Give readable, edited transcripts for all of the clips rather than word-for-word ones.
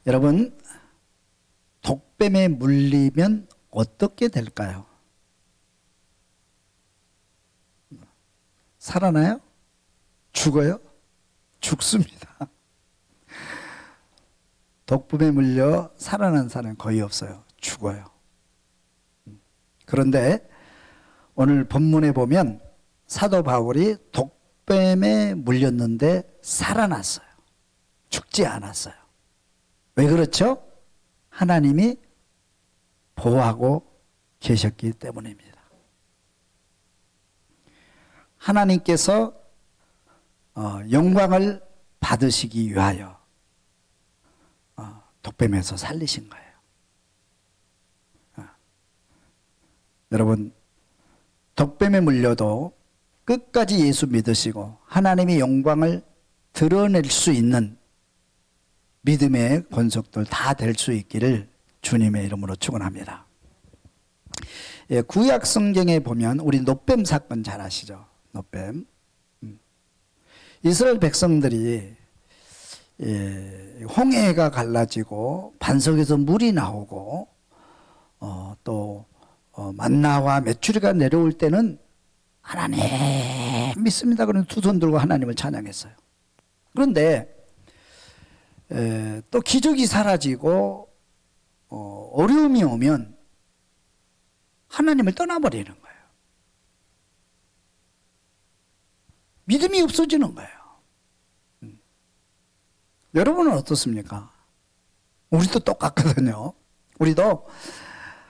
여러분, 독뱀에 물리면 어떻게 될까요? 살아나요? 죽어요? 죽습니다. 독뱀에 물려 살아난 사람은 거의 없어요. 죽어요. 그런데 오늘 본문에 보면 사도 바울이 독뱀에 물렸는데 살아났어요. 죽지 않았어요. 왜 그렇죠? 하나님이 보호하고 계셨기 때문입니다. 하나님께서 영광을 받으시기 위하여 독뱀에서 살리신 거예요. 여러분, 독뱀에 물려도 끝까지 예수 믿으시고 하나님의 영광을 드러낼 수 있는 믿음의 권속들 다 될 수 있기를 주님의 이름으로 축원합니다. 구약 성경에 보면 우리 놋뱀 사건 잘 아시죠? 놋뱀. 이스라엘 백성들이 홍해가 갈라지고 반석에서 물이 나오고 또 만나와 메추리가 내려올 때는 하나님 믿습니다. 그런 두 손 들고 하나님을 찬양했어요. 그런데 또 기적이 사라지고 어려움이 오면 하나님을 떠나버리는 거예요. 믿음이 없어지는 거예요. 여러분은 어떻습니까? 우리도 똑같거든요. 우리도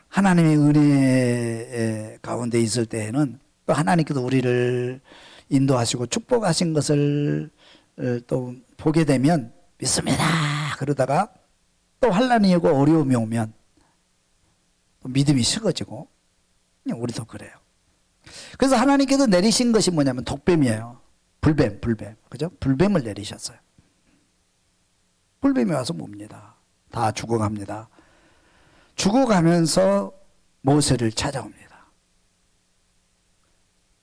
하나님의 은혜 가운데 있을 때에는 또 하나님께서 우리를 인도하시고 축복하신 것을 또 보게 되면 믿습니다. 그러다가 또 환난이 오고 어려움이 오면 또 믿음이 식어지고 우리도 그래요. 그래서 하나님께서 내리신 것이 뭐냐면 독뱀이에요. 불뱀. 그죠? 불뱀을 내리셨어요. 불뱀이 와서 뭡니다. 다 죽어갑니다. 죽어가면서 모세를 찾아옵니다.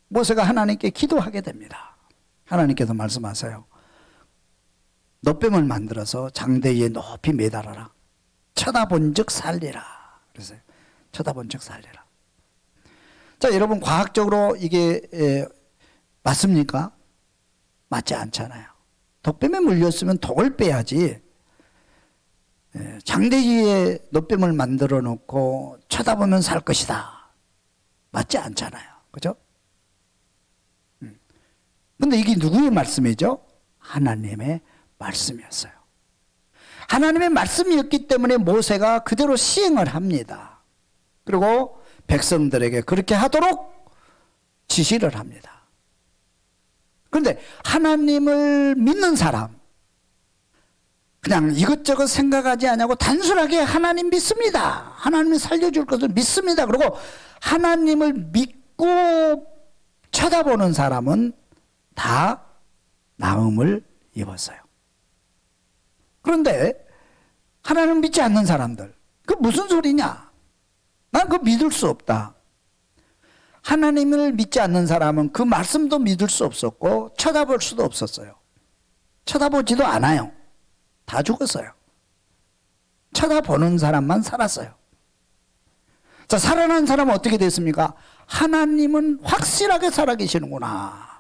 모세가 하나님께 기도하게 됩니다. 하나님께서 말씀하세요. 놋뱀을 만들어서 장대 위에 높이 매달아라. 쳐다본 즉 살리라. 그래서 쳐다본 즉 살리라. 자, 여러분, 과학적으로 이게 맞습니까? 맞지 않잖아요. 독뱀에 물렸으면 독을 빼야지. 장대 위에 놋뱀을 만들어 놓고 쳐다보면 살 것이다. 맞지 않잖아요. 그죠? 근데 이게 누구의 말씀이죠? 하나님의 말씀이었어요. 하나님의 말씀이었기 때문에 모세가 그대로 시행을 합니다. 그리고 백성들에게 그렇게 하도록 지시를 합니다. 그런데 하나님을 믿는 사람, 그냥 이것저것 생각하지 않고 단순하게 하나님 믿습니다. 하나님이 살려줄 것을 믿습니다. 그리고 하나님을 믿고 쳐다보는 사람은 다 나음을 입었어요. 그런데 하나님을 믿지 않는 사람들, 그 무슨 소리냐? 난 그거 믿을 수 없다. 하나님을 믿지 않는 사람은 그 말씀도 믿을 수 없었고 쳐다볼 수도 없었어요. 쳐다보지도 않아요. 다 죽었어요. 쳐다보는 사람만 살았어요. 자, 살아난 사람은 어떻게 됐습니까? 하나님은 확실하게 살아계시는구나.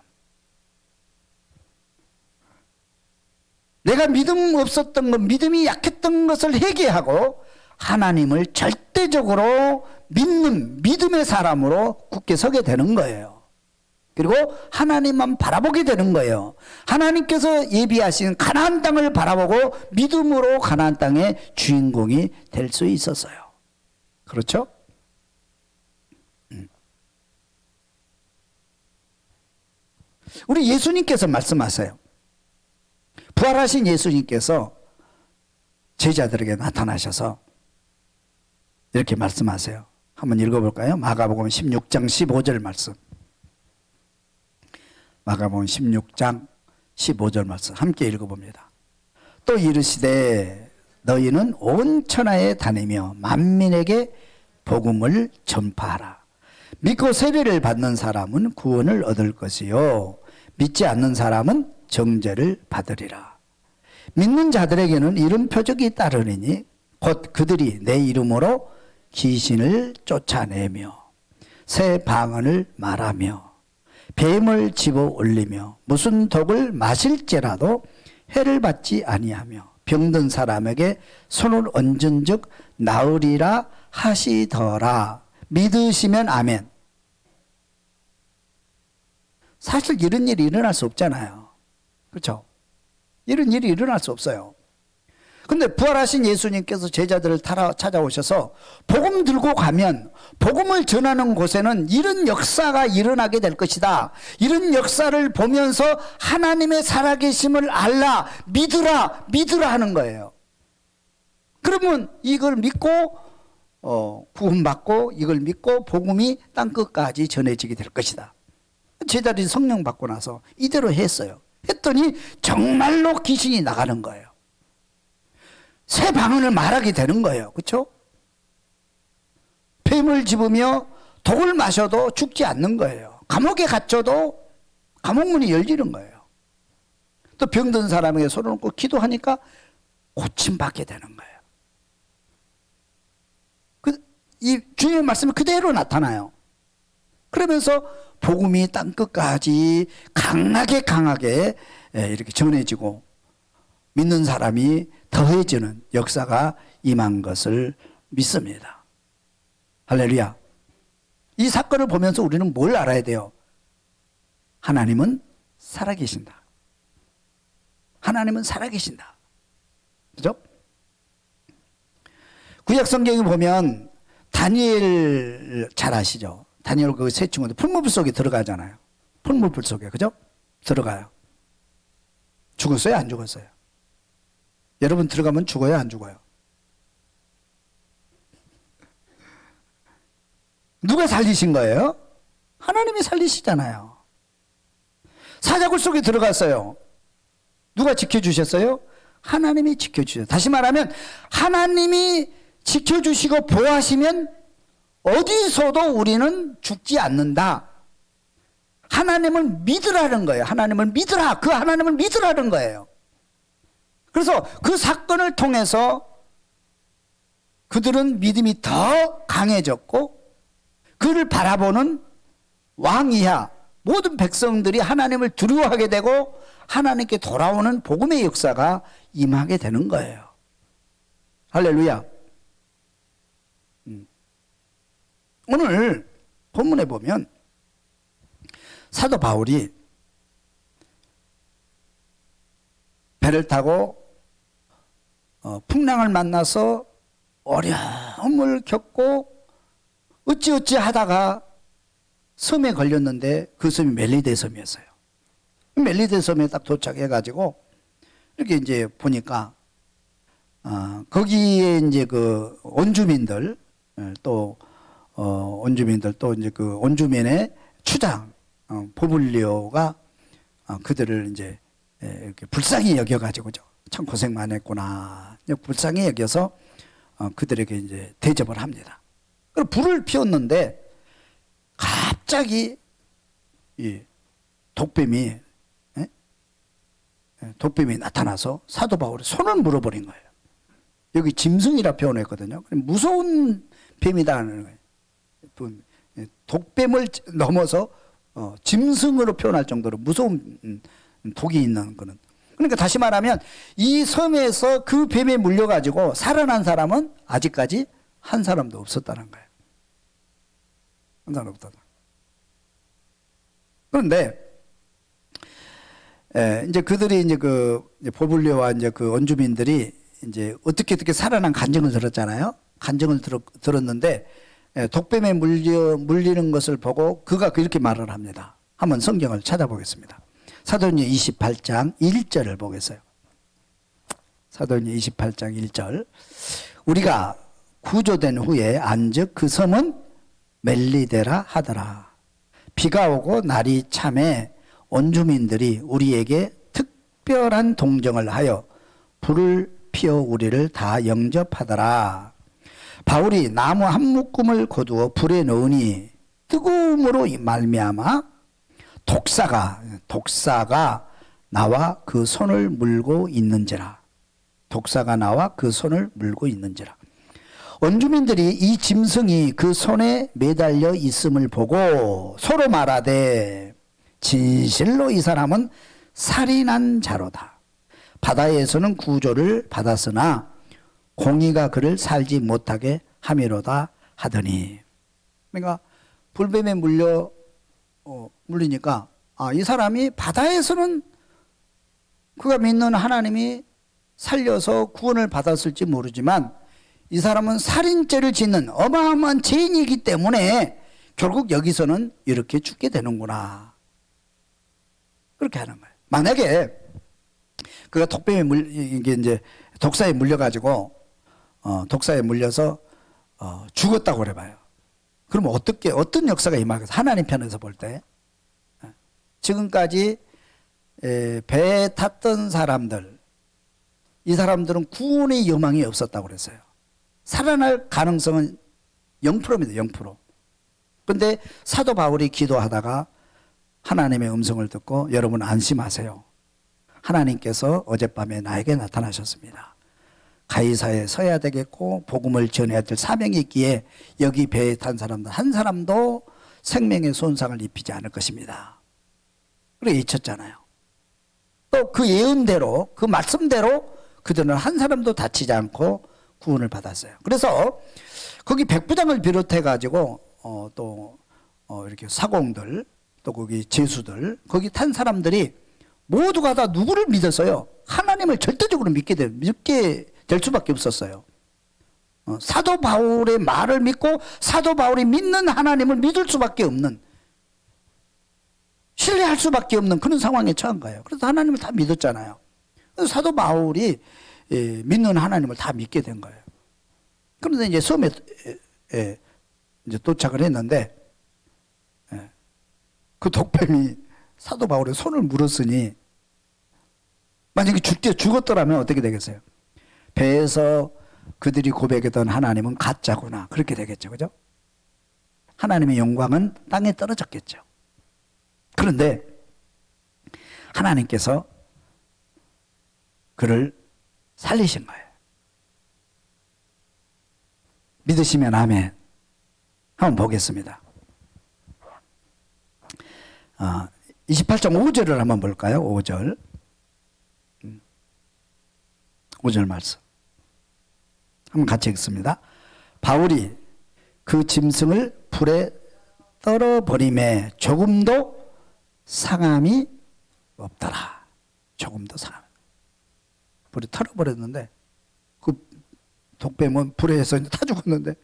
내가 믿음 없었던 것, 믿음이 약했던 것을 회개하고 하나님을 절대적으로 믿는 믿음의 사람으로 굳게 서게 되는 거예요. 그리고 하나님만 바라보게 되는 거예요. 하나님께서 예비하신 가나안 땅을 바라보고 믿음으로 가나안 땅의 주인공이 될 수 있었어요. 그렇죠? 우리 예수님께서 말씀하세요. 부활하신 예수님께서 제자들에게 나타나셔서 이렇게 말씀하세요. 한번 읽어볼까요? 마가복음 16장 15절 말씀. 마가복음 16장 15절 말씀 함께 읽어봅니다. 또 이르시되 너희는 온 천하에 다니며 만민에게 복음을 전파하라. 믿고 세례를 받는 사람은 구원을 얻을 것이요 믿지 않는 사람은 정죄를 받으리라. 믿는 자들에게는 이런 표적이 따르리니 곧 그들이 내 이름으로 귀신을 쫓아내며 새 방언을 말하며 뱀을 집어 올리며 무슨 독을 마실지라도 해를 받지 아니하며 병든 사람에게 손을 얹은즉 나으리라 하시더라. 믿으시면 아멘. 사실 이런 일이 일어날 수 없잖아요. 그렇죠? 이런 일이 일어날 수 없어요. 근데 부활하신 예수님께서 제자들을 찾아오셔서 복음 들고 가면 복음을 전하는 곳에는 이런 역사가 일어나게 될 것이다. 이런 역사를 보면서 하나님의 살아계심을 알라, 믿으라, 믿으라 하는 거예요. 그러면 이걸 믿고 구원받고 이걸 믿고 복음이 땅끝까지 전해지게 될 것이다. 제자들이 성령 받고 나서 이대로 했어요. 했더니 정말로 귀신이 나가는 거예요. 새 방언을 말하게 되는 거예요. 그렇죠? 뱀을 집으며 독을 마셔도 죽지 않는 거예요. 감옥에 갇혀도 감옥문이 열리는 거예요. 또 병든 사람에게 손을 얹고 기도하니까 고침받게 되는 거예요. 이 주님의 말씀이 그대로 나타나요. 그러면서 복음이 땅끝까지 강하게 이렇게 전해지고 믿는 사람이 더해지는 역사가 임한 것을 믿습니다. 할렐루야. 이 사건을 보면서 우리는 뭘 알아야 돼요? 하나님은 살아계신다. 하나님은 살아계신다. 그죠? 구약 성경에 보면 다니엘 잘 아시죠? 다니엘 그 세 친구들 풀무불 속에 들어가잖아요. 풀무불 속에. 그죠? 들어가요. 죽었어요? 안 죽었어요? 여러분 들어가면 죽어요? 안 죽어요? 누가 살리신 거예요? 하나님이 살리시잖아요. 사자굴 속에 들어갔어요. 누가 지켜주셨어요? 하나님이 지켜주셨어요. 다시 말하면 하나님이 지켜주시고 보호하시면 어디서도 우리는 죽지 않는다. 하나님을 믿으라는 거예요. 하나님을 믿으라. 그 하나님을 믿으라는 거예요. 그래서 그 사건을 통해서 그들은 믿음이 더 강해졌고 그를 바라보는 왕 이하 모든 백성들이 하나님을 두려워하게 되고 하나님께 돌아오는 복음의 역사가 임하게 되는 거예요. 할렐루야. 오늘 본문에 보면 사도 바울이 배를 타고 풍랑을 만나서 어려움을 겪고 어찌어찌 하다가 섬에 걸렸는데 그 섬이 멜리데 섬이었어요. 멜리데 섬에 딱 도착해가지고 이렇게 이제 보니까 거기에 이제 그 원주민들 또 원주민들 또 이제 그 원주민의 추장 보블리오가 그들을 이제 이렇게 불쌍히 여겨가지고 참 고생 많았구나 불쌍히 여겨서 그들에게 이제 대접을 합니다. 그리고 불을 피웠는데 갑자기 이 독뱀이 나타나서 사도 바울이 손을 물어버린 거예요. 여기 짐승이라 표현했거든요. 무서운 뱀이다는 거예요. 독뱀을 넘어서 짐승으로 표현할 정도로 무서운 독이 있는 거는. 그러니까 다시 말하면 이 섬에서 그 뱀에 물려가지고 살아난 사람은 아직까지 한 사람도 없었다는 거예요. 한 사람 없다. 그런데 이제 그들이 이제 그 보블리오와 이제 그 원주민들이 이제 어떻게 살아난 간증을 들었잖아요. 간증을 들었는데 독뱀에 물리는 것을 보고 그가 그렇게 말을 합니다. 한번 성경을 찾아보겠습니다. 사도행전 28장 1절을 보겠어요. 사도행전 28장 1절. 우리가 구조된 후에 안즉 그 섬은 멜리데라 하더라. 비가 오고 날이 참해 원주민들이 우리에게 특별한 동정을 하여 불을 피워 우리를 다 영접하더라. 바울이 나무 한 묶음을 거두어 불에 넣으니 뜨거움으로 말미암아 독사가 나와 그 손을 물고 있는지라. 독사가 나와 그 손을 물고 있는지라. 원주민들이 이 짐승이 그 손에 매달려 있음을 보고 서로 말하되 진실로 이 사람은 살인한 자로다. 바다에서는 구조를 받았으나 공의가 그를 살지 못하게 함이로다 하더니. 그러니까 불뱀에 물리니까 이 사람이 바다에서는 그가 믿는 하나님이 살려서 구원을 받았을지 모르지만 이 사람은 살인죄를 짓는 어마어마한 죄인이기 때문에 결국 여기서는 이렇게 죽게 되는구나. 그렇게 하는 거예요. 만약에 그가 이게 이제 독사에 물려가지고 독사에 물려서 죽었다고 그래봐요. 그러면 어떤 역사가 임하겠어요? 하나님 편에서 볼 때 지금까지 배에 탔던 사람들, 이 사람들은 구원의 여망이 없었다고 그랬어요. 살아날 가능성은 0%입니다. 0%. 근데 사도 바울이 기도하다가 하나님의 음성을 듣고 여러분 안심하세요. 하나님께서 어젯밤에 나에게 나타나셨습니다. 가이사에 서야 되겠고 복음을 전해야 될 사명이 있기에 여기 배에 탄 사람들 한 사람도 생명의 손상을 입히지 않을 것입니다. 그래 잊혔잖아요. 또 그 예언대로 그 말씀대로 그들은 한 사람도 다치지 않고 구원을 받았어요. 그래서 거기 백부장을 비롯해 가지고 또 이렇게 사공들 또 거기 제수들 거기 탄 사람들이 모두가 다 누구를 믿었어요? 하나님을 절대적으로 믿게 될 수밖에 없었어요. 사도 바울의 말을 믿고 사도 바울이 믿는 하나님을 믿을 수밖에 없는, 신뢰할 수밖에 없는 그런 상황에 처한 거예요. 그래서 하나님을 다 믿었잖아요. 그래서 사도 바울이 믿는 하나님을 다 믿게 된 거예요. 그런데 이제 섬에 이제 도착을 했는데 그 독뱀이 사도 바울의 손을 물었으니 만약에 죽었더라면 어떻게 되겠어요? 배에서 그들이 고백했던 하나님은 가짜구나. 그렇게 되겠죠. 그죠? 하나님의 영광은 땅에 떨어졌겠죠. 그런데 하나님께서 그를 살리신 거예요. 믿으시면 아멘. 한번 보겠습니다. 28장 5절을 한번 볼까요? 5절. 5절 말씀. 한번 같이 읽습니다. 바울이 그 짐승을 불에 떨어버림에 조금도 상함이 없더라. 조금도 상함. 불에 털어버렸는데 그 독뱀은 불에서 이제 타 죽었는데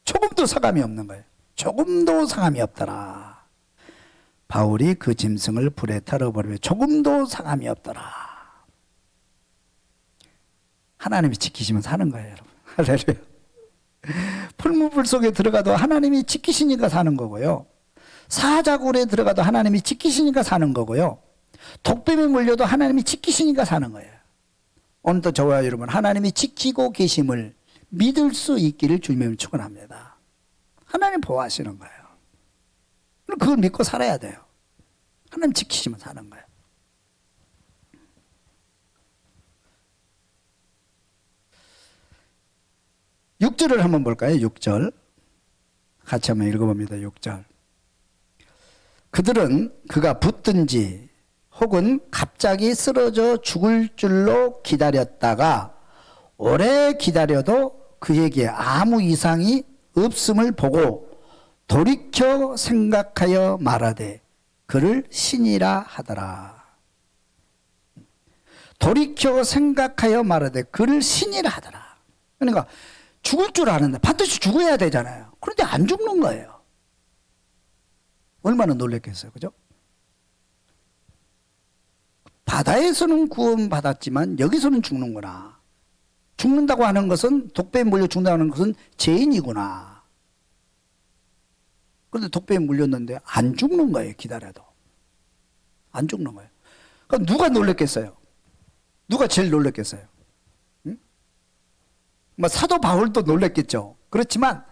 조금도 상함이 없는 거예요. 조금도 상함이 없더라. 바울이 그 짐승을 불에 털어버리면 조금도 상함이 없더라. 하나님이 지키시면 사는 거예요, 여러분. 할렐루야. 풀무불 속에 들어가도 하나님이 지키시니까 사는 거고요. 사자굴에 들어가도 하나님이 지키시니까 사는 거고요. 독뱀에 물려도 하나님이 지키시니까 사는 거예요. 오늘도 저와 여러분 하나님이 지키고 계심을 믿을 수 있기를 주님을 축원합니다. 하나님 보호하시는 거예요. 그걸 믿고 살아야 돼요. 하나님 지키시면 사는 거예요. 육 절을 한번 볼까요? 6절 같이 한번 읽어봅니다. 6절. 그들은 그가 붙든지 혹은 갑자기 쓰러져 죽을 줄로 기다렸다가 오래 기다려도 그에게 아무 이상이 없음을 보고 돌이켜 생각하여 말하되 그를 신이라 하더라. 돌이켜 생각하여 말하되 그를 신이라 하더라. 그러니까 죽을 줄 아는데 반드시 죽어야 되잖아요. 그런데 안 죽는 거예요. 얼마나 놀랐겠어요. 그죠? 바다에서는 구원받았지만 여기서는 죽는구나. 죽는다고 하는 것은 독배에 물려 죽는다고 하는 것은 죄인이구나. 그런데 독배에 물렸는데 안 죽는 거예요. 기다려도. 안 죽는 거예요. 그럼 누가 놀랐겠어요? 누가 제일 놀랐겠어요? 응? 뭐 사도 바울도 놀랐겠죠. 그렇지만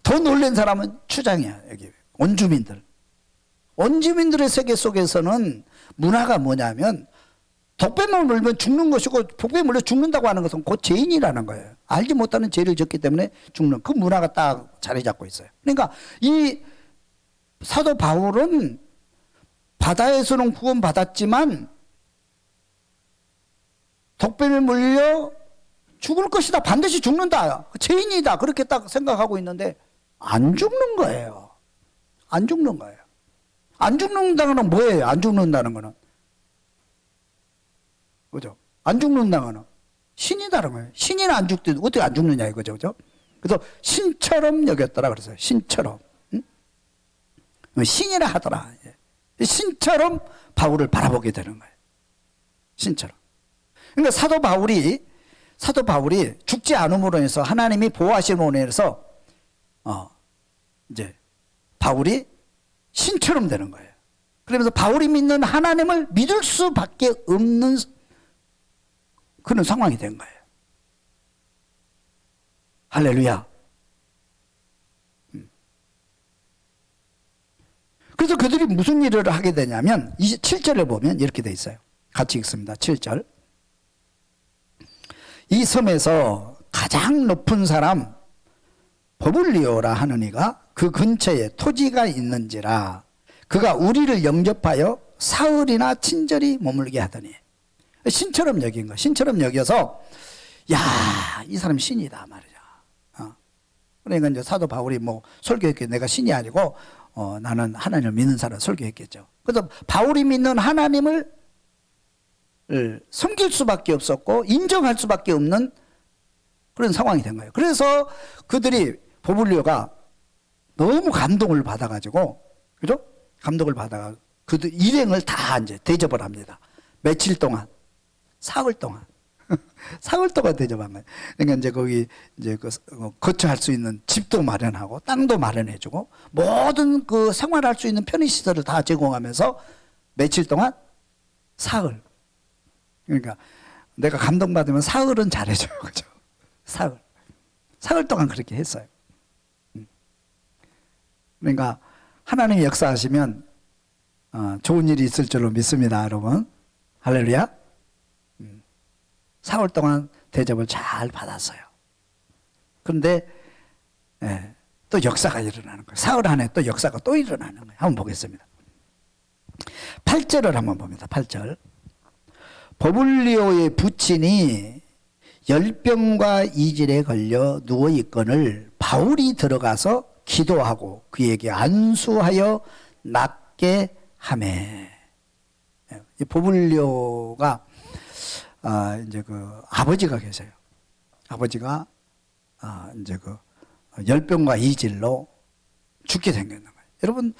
더 놀란 사람은 추장이야. 여기 원주민들. 원주민들의 세계 속에서는 문화가 뭐냐면 독뱀을 물면 죽는 것이고 독뱀에 물려 죽는다고 하는 것은 곧 죄인이라는 거예요. 알지 못하는 죄를 졌기 때문에 죽는 그 문화가 딱 자리 잡고 있어요. 그러니까 이 사도 바울은 바다에서는 구원받았지만 독뱀에 물려 죽을 것이다. 반드시 죽는다. 죄인이다. 그렇게 딱 생각하고 있는데 안 죽는 거예요. 안 죽는 거예요. 안 죽는다는 건 뭐예요? 안 죽는다는 거는. 그죠? 안 죽는다는 거는 신이다는 거예요. 신이는 안 죽대 어떻게 안 죽느냐 이거죠. 그죠? 그래서 신처럼 여겼더라 그랬어요. 신처럼. 응? 신이라 하더라. 신처럼 바울을 바라보게 되는 거예요. 신처럼. 그러니까 사도 바울이 죽지 않음으로 해서 하나님이 보호하심으로 인해서 이제 바울이 신처럼 되는 거예요. 그러면서 바울이 믿는 하나님을 믿을 수밖에 없는 그런 상황이 된 거예요. 할렐루야. 그래서 그들이 무슨 일을 하게 되냐면 27절에 보면 이렇게 돼 있어요. 같이 읽습니다. 7절. 이 섬에서 가장 높은 사람 버블리오라 하는 이가 그 근처에 토지가 있는지라 그가 우리를 영접하여 사흘이나 친절히 머물게 하더니 신처럼 여긴 거. 신처럼 여겨서 야, 이 사람 신이다 말이야. 그러니까 이제 사도 바울이 뭐 설교했겠죠. 내가 신이 아니고 나는 하나님을 믿는 사람 설교했겠죠. 그래서 바울이 믿는 하나님을 섬길 수밖에 없었고 인정할 수밖에 없는 그런 상황이 된 거예요. 그래서 그들이 버블리오가 너무 감동을 받아가지고, 그죠? 감동을 받아가 그들 일행을 다 이제 대접을 합니다. 며칠 동안, 사흘 동안, 사흘 동안 대접한 거예요. 그러니까 이제 거기 이제 거처할 수 있는 집도 마련하고 땅도 마련해주고 모든 그 생활할 수 있는 편의 시설을 다 제공하면서 며칠 동안 사흘. 그러니까 내가 감동받으면 사흘은 잘해줘요. 그죠? 사흘. 사흘 동안 그렇게 했어요. 그러니까 하나님이 역사하시면 좋은 일이 있을 줄로 믿습니다. 여러분. 할렐루야. 사흘 동안 대접을 잘 받았어요. 그런데 또 역사가 일어나는 거예요. 사흘 안에 또 역사가 또 일어나는 거예요. 한번 보겠습니다. 8절을 한번 봅니다. 8절. 버블리오의 부친이 열병과 이질에 걸려 누워있거늘 바울이 들어가서 기도하고 그에게 안수하여 낫게 하매. 이 버블리오가 이제 그 아버지가 계세요. 아버지가 이제 그 열병과 이질로 죽게 생겼는 거예요. 여러분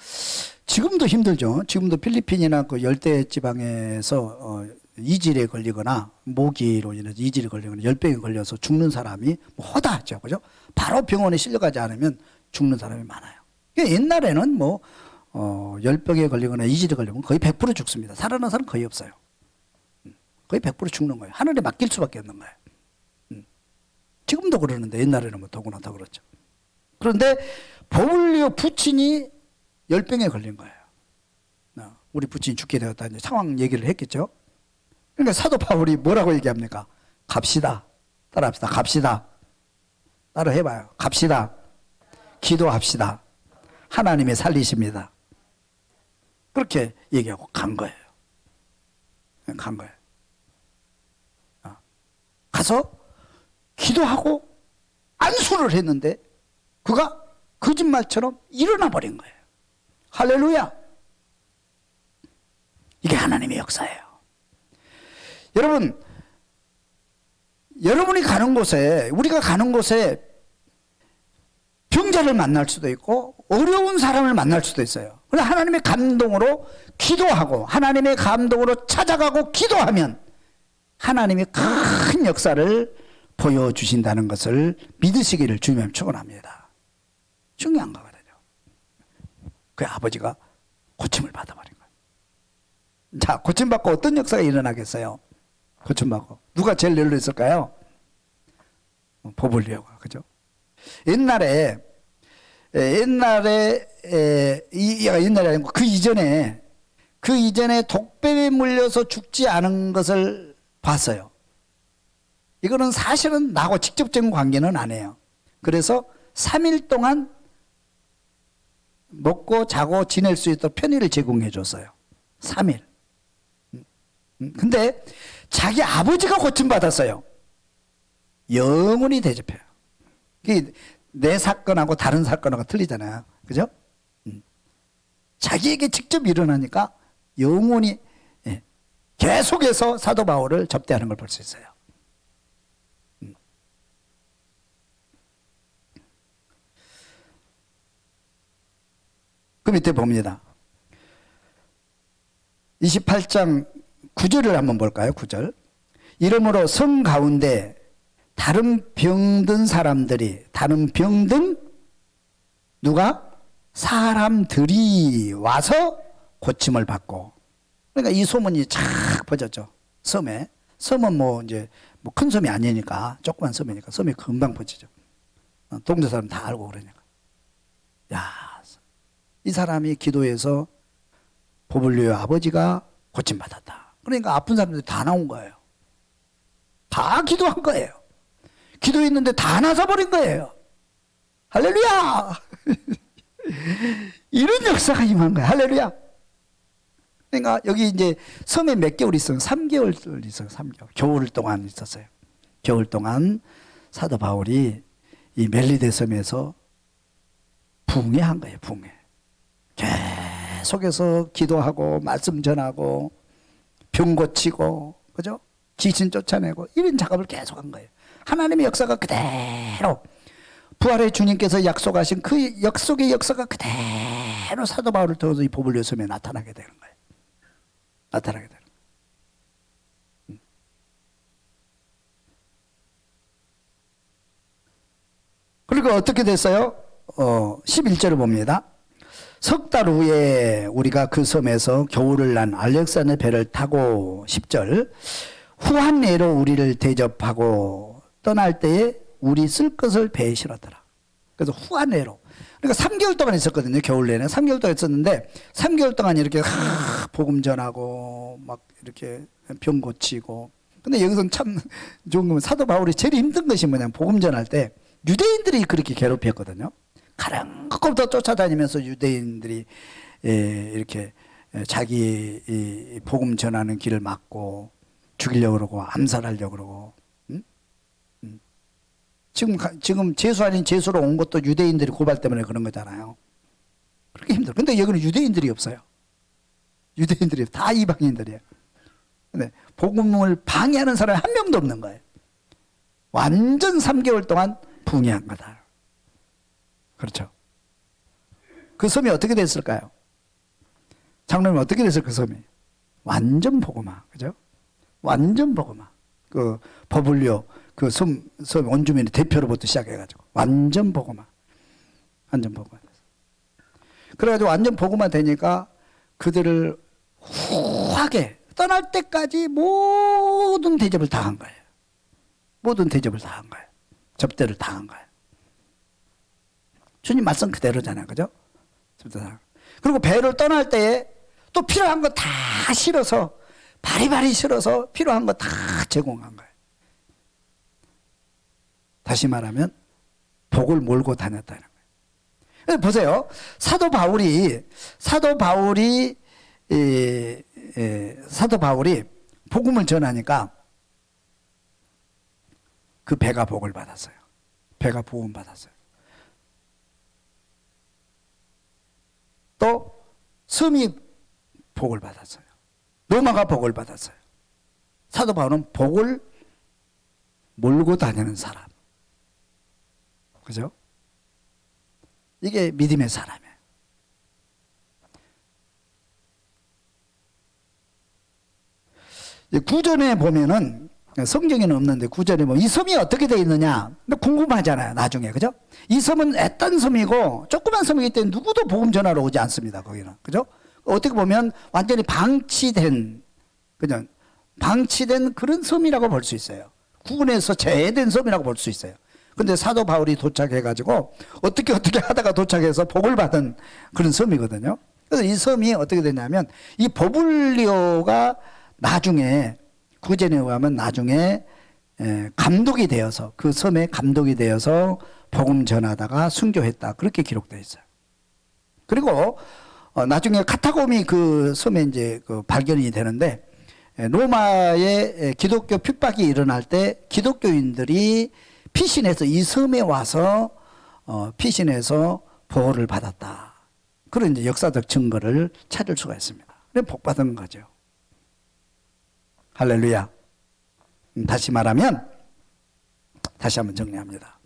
지금도 힘들죠. 지금도 필리핀이나 그 열대 지방에서 이질에 걸리거나 모기로 인해서 이질에 걸리거나 열병에 걸려서 죽는 사람이 뭐 허다하죠. 그죠? 바로 병원에 실려가지 않으면 죽는 사람이 많아요. 옛날에는 뭐 열병에 걸리거나 이질에 걸리면 거의 100% 죽습니다. 살아나는 사람 거의 없어요. 거의 100% 죽는 거예요. 하늘에 맡길 수밖에 없는 거예요. 지금도 그러는데 옛날에는 뭐 더구나 더 그렇죠. 그런데 버블리오 부친이 열병에 걸린 거예요. 우리 부친이 죽게 되었다 이제 상황 얘기를 했겠죠. 그러니까 사도 바울이 뭐라고 얘기합니까? 갑시다. 따라합시다. 갑시다. 따라 해봐요. 갑시다. 기도합시다. 하나님이 살리십니다. 그렇게 얘기하고 간 거예요. 간 거예요. 가서 기도하고 안수를 했는데 그가 거짓말처럼 일어나 버린 거예요. 할렐루야. 이게 하나님의 역사예요. 여러분, 여러분이 가는 곳에, 우리가 가는 곳에 병자를 만날 수도 있고 어려운 사람을 만날 수도 있어요. 그런데 하나님의 감동으로 기도하고 하나님의 감동으로 찾아가고 기도하면 하나님이 큰 역사를 보여주신다는 것을 믿으시기를 주님은 축원합니다. 중요한 거거든요. 그 아버지가 고침을 받아버린 거예요. 자, 고침받고 어떤 역사가 일어나겠어요? 고침받고 누가 제일 열렸을까요? 버블리오가. 그죠? 옛날에 아니고 그 이전에 그 이전에 독뱀에 물려서 죽지 않은 것을 봤어요. 이거는 사실은 나하고 직접적인 관계는 아니에요. 그래서 3일 동안 먹고 자고 지낼 수 있도록 편의를 제공해 줬어요. 3일. 근데 자기 아버지가 고침받았어요. 영원히 대접해요. 내 사건하고 다른 사건하고 틀리잖아요. 그죠? 자기에게 직접 일어나니까 영원히 계속해서 사도 바울을 접대하는 걸 볼 수 있어요. 그 밑에 봅니다. 28장 9절을 한번 볼까요? 9절. 이러므로 성 가운데 다른 병든 사람들이, 다른 병든 누가? 사람들이 와서 고침을 받고. 그러니까 이 소문이 착 퍼졌죠. 섬에. 섬은 뭐 이제 뭐 큰 섬이 아니니까, 조그만 섬이니까 섬이 금방 퍼지죠. 동네 사람 다 알고 그러니까. 야, 이 사람이 기도해서 보블리오 아버지가 고침받았다. 그러니까 아픈 사람들이 다 나온 거예요. 다 기도한 거예요. 기도했는데 다 나서버린 거예요. 할렐루야! 이런 역사가 임한 거예요. 할렐루야! 그러니까 여기 이제 섬에 몇 개월 있어요? 3개월 있어요. 3개월. 겨울 동안 있었어요. 겨울 동안 사도 바울이 이 멜리데 섬에서 붕해한 거예요. 붕해. 계속해서 기도하고 말씀 전하고 병 고치고 그죠? 귀신 쫓아내고 이런 작업을 계속한 거예요. 하나님의 역사가 그대로 부활의 주님께서 약속하신 그 약속의 역사가 그대로 사도 바울을 통해서 이 보블리오 섬에 나타나게 되는 거예요. 나타나게 되는 거예요. 그리고 어떻게 됐어요? 11절을 봅니다. 석 달 후에 우리가 그 섬에서 겨울을 난 알렉산더 배를 타고 10절 후한내로 우리를 대접하고 떠날 때에 우리 쓸 것을 배에 실었더라. 그래서 후한내로. 그러니까 3개월 동안 있었거든요. 겨울 내내 3개월 동안 있었는데 3개월 동안 이렇게 복음 전하고 막 이렇게 병 고치고. 근데 여기서 참 좋은 건 사도 바울이 제일 힘든 것이 뭐냐면 복음 전할 때 유대인들이 그렇게 괴롭혔거든요. 가령 것부터 쫓아다니면서 유대인들이 이렇게 자기 복음 전하는 길을 막고 죽이려고 그러고 암살하려고 그러고. 지금 재수 아닌 재수로 온 것도 유대인들이 고발 때문에 그런 거잖아요. 그렇게 힘들어. 근데 여기는 유대인들이 없어요. 유대인들이 다 이방인들이에요. 근데 복음을 방해하는 사람이 한 명도 없는 거예요. 완전 3개월 동안 붕해한 거다. 그렇죠. 그 섬이 어떻게 됐을까요? 장로님 어떻게 됐을까, 그 섬이? 완전 복음화. 그죠? 완전 복음화. 그 버블리오 그 섬 원주민의 대표로부터 시작해가지고 완전 복음화. 완전 복음화 됐어. 그래가지고 완전 복음화 되니까 그들을 후하게 떠날 때까지 모든 대접을 다 한 거예요. 모든 대접을 다 한 거예요. 접대를 다 한 거예요. 주님 말씀 그대로잖아요. 그죠? 그리고 배를 떠날 때에 또 필요한 거 다 실어서 바리바리 실어서 필요한 거 다 제공한 거예요. 다시 말하면 복을 몰고 다녔다는 거예요. 보세요. 사도 바울이 복음을 전하니까 그 배가 복을 받았어요. 배가 부음 받았어요. 또 섬이 복을 받았어요. 로마가 복을 받았어요. 사도 바울은 복을 몰고 다니는 사람. 그죠? 이게 믿음의 사람이에요. 구전에 보면은 성경에는 없는데 구전에 보면 이 섬이 어떻게 되어 있느냐 궁금하잖아요. 나중에 그죠? 이 섬은 애딴 섬이고 조그만 섬이기 때문에 누구도 복음 전하러 오지 않습니다. 거기는 그죠? 어떻게 보면 완전히 방치된 그냥 방치된 그런 섬이라고 볼 수 있어요. 구분해서 제외된 섬이라고 볼 수 있어요. 근데 사도 바울이 도착해가지고 어떻게 하다가 도착해서 복을 받은 그런 섬이거든요. 그래서 이 섬이 어떻게 되냐면 이 보블리오가 나중에 구제에 의하면 나중에 감독이 되어서 그 섬에 감독이 되어서 복음 전하다가 순교했다. 그렇게 기록되어 있어요. 그리고 나중에 카타콤이 그 섬에 이제 그 발견이 되는데 로마의 기독교 핍박이 일어날 때 기독교인들이 피신해서 이 섬에 와서 피신해서 보호를 받았다. 그런 이제 역사적 증거를 찾을 수가 있습니다. 그래서 복 받은 거죠. 할렐루야. 다시 말하면 다시 한번 정리합니다.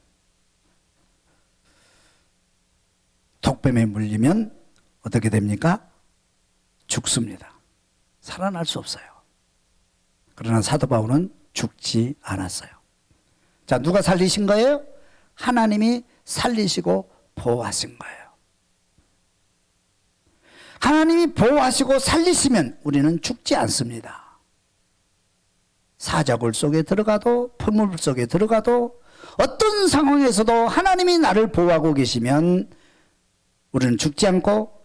독뱀에 물리면 어떻게 됩니까? 죽습니다. 살아날 수 없어요. 그러나 사도 바울은 죽지 않았어요. 자, 누가 살리신 거예요? 하나님이 살리시고 보호하신 거예요. 하나님이 보호하시고 살리시면 우리는 죽지 않습니다. 사자굴 속에 들어가도 풀물 속에 들어가도 어떤 상황에서도 하나님이 나를 보호하고 계시면 우리는 죽지 않고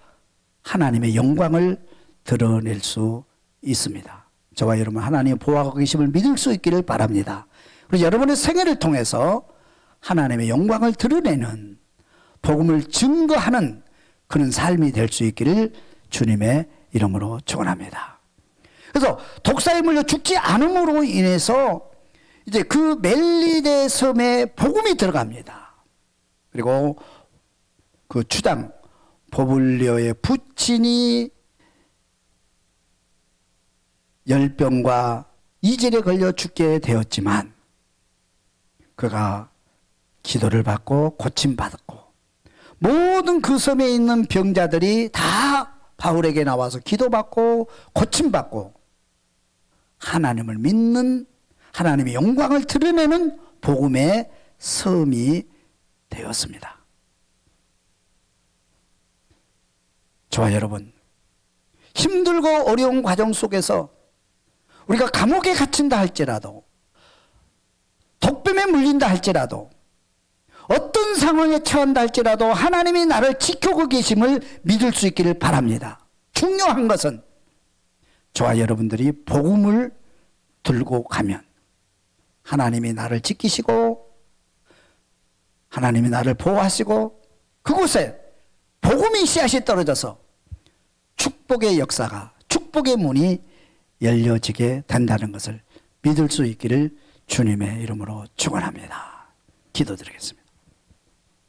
하나님의 영광을 드러낼 수 있습니다. 저와 여러분 하나님의 보호하고 계심을 믿을 수 있기를 바랍니다. 그리고 여러분의 생애를 통해서 하나님의 영광을 드러내는 복음을 증거하는 그런 삶이 될 수 있기를 주님의 이름으로 축원합니다. 그래서 독사에 물려 죽지 않음으로 인해서 이제 그 멜리데 섬에 복음이 들어갑니다. 그리고 그 주당 보블리오의 부친이 열병과 이질에 걸려 죽게 되었지만 그가 기도를 받고 고침받았고 모든 그 섬에 있는 병자들이 다 바울에게 나와서 기도받고 고침받고 하나님을 믿는 하나님의 영광을 드러내는 복음의 섬이 되었습니다. 저와 여러분, 힘들고 어려운 과정 속에서 우리가 감옥에 갇힌다 할지라도 독뱀에 물린다 할지라도 어떤 상황에 처한다 할지라도 하나님이 나를 지키고 계심을 믿을 수 있기를 바랍니다. 중요한 것은 저와 여러분들이 복음을 들고 가면 하나님이 나를 지키시고 하나님이 나를 보호하시고 그곳에 복음의 씨앗이 떨어져서 축복의 역사가 축복의 문이 열려지게 된다는 것을 믿을 수 있기를 주님의 이름으로 축원합니다. 기도드리겠습니다.